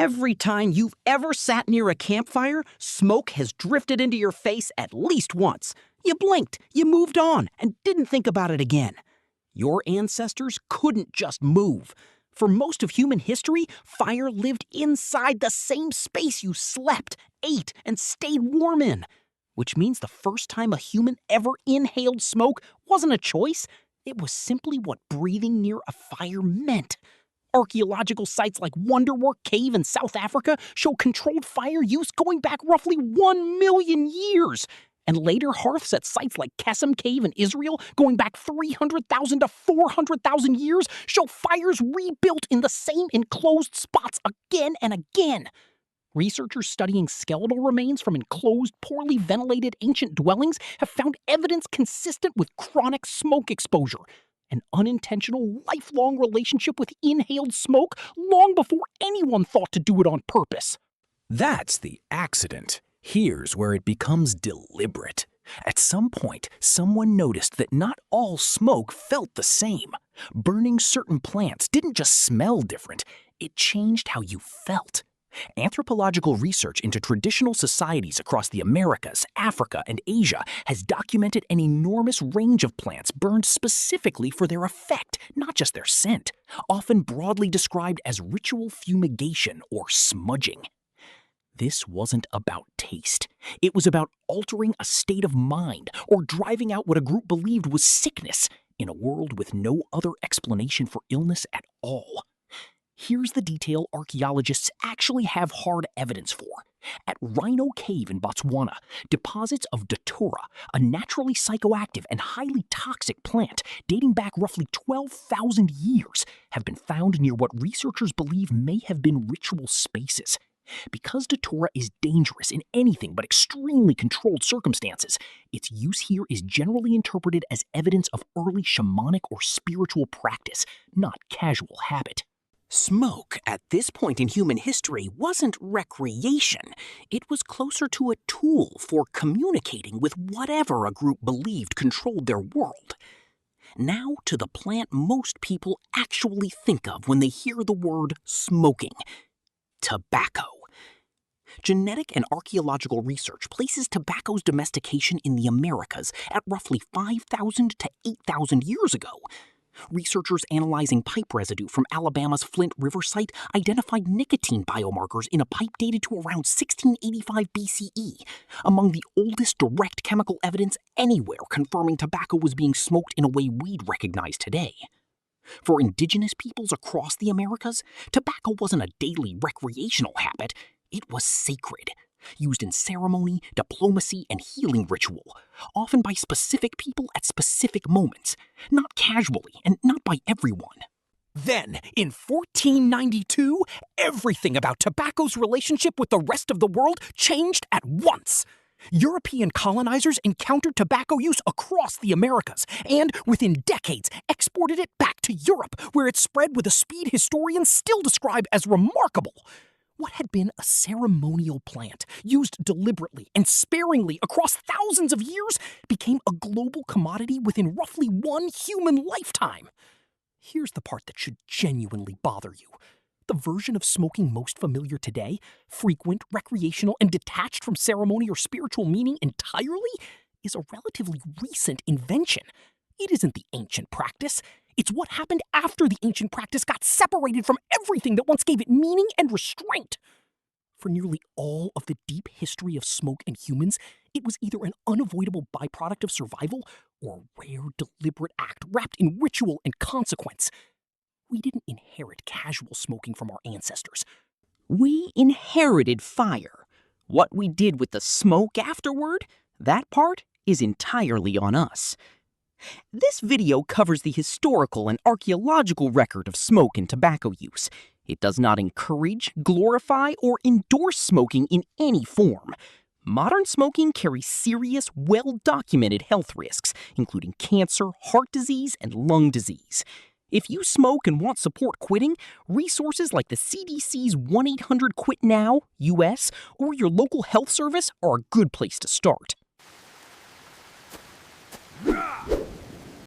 Every time you've ever sat near a campfire, smoke has drifted into your face at least once. You blinked, you moved on, and didn't think about it again. Your ancestors couldn't just move. For most of human history, fire lived inside the same space you slept, ate, and stayed warm in. Which means the first time a human ever inhaled smoke wasn't a choice. It was simply what breathing near a fire meant. Archaeological sites like Wonderwork Cave in South Africa show controlled fire use going back roughly 1 million years. And later hearths at sites like Kesem Cave in Israel, going back 300,000 to 400,000 years, show fires rebuilt in the same enclosed spots again and again. Researchers studying skeletal remains from enclosed, poorly ventilated ancient dwellings have found evidence consistent with chronic smoke exposure, an unintentional, lifelong relationship with inhaled smoke long before anyone thought to do it on purpose. That's the accident. Here's where it becomes deliberate. At some point, someone noticed that not all smoke felt the same. Burning certain plants didn't just smell different, it changed how you felt. Anthropological research into traditional societies across the Americas, Africa, and Asia has documented an enormous range of plants burned specifically for their effect, not just their scent, often broadly described as ritual fumigation or smudging. This wasn't about taste. It was about altering a state of mind or driving out what a group believed was sickness in a world with no other explanation for illness at all. Here's the detail archaeologists actually have hard evidence for. At Rhino Cave in Botswana, deposits of datura, a naturally psychoactive and highly toxic plant dating back roughly 12,000 years, have been found near what researchers believe may have been ritual spaces. Because datura is dangerous in anything but extremely controlled circumstances, its use here is generally interpreted as evidence of early shamanic or spiritual practice, not casual habit. Smoke, at this point in human history, wasn't recreation. It was closer to a tool for communicating with whatever a group believed controlled their world. Now to the plant most people actually think of when they hear the word smoking: tobacco. Genetic and archaeological research places tobacco's domestication in the Americas at roughly 5,000 to 8,000 years ago. Researchers analyzing pipe residue from Alabama's Flint River site identified nicotine biomarkers in a pipe dated to around 1685 BCE, among the oldest direct chemical evidence anywhere confirming tobacco was being smoked in a way we'd recognize today. For indigenous peoples across the Americas, tobacco wasn't a daily recreational habit, it was sacred, used in ceremony, diplomacy, and healing ritual, often by specific people at specific moments, not casually and not by everyone. Then, in 1492, everything about tobacco's relationship with the rest of the world changed at once. European colonizers encountered tobacco use across the Americas and, within decades, exported it back to Europe, where it spread with a speed historians still describe as remarkable. What had been a ceremonial plant, used deliberately and sparingly across thousands of years, became a global commodity within roughly one human lifetime. Here's the part that should genuinely bother you. The version of smoking most familiar today, frequent, recreational, and detached from ceremony or spiritual meaning entirely, is a relatively recent invention. It isn't the ancient practice. It's what happened after the ancient practice got separated from everything that once gave it meaning and restraint. For nearly all of the deep history of smoke and humans, it was either an unavoidable byproduct of survival or a rare, deliberate act wrapped in ritual and consequence. We didn't inherit casual smoking from our ancestors. We inherited fire. What we did with the smoke afterward, that part is entirely on us. This video covers the historical and archaeological record of smoke and tobacco use. It does not encourage, glorify, or endorse smoking in any form. Modern smoking carries serious, well-documented health risks, including cancer, heart disease, and lung disease. If you smoke and want support quitting, resources like the CDC's 1-800-QUIT-NOW, US, or your local health service are a good place to start.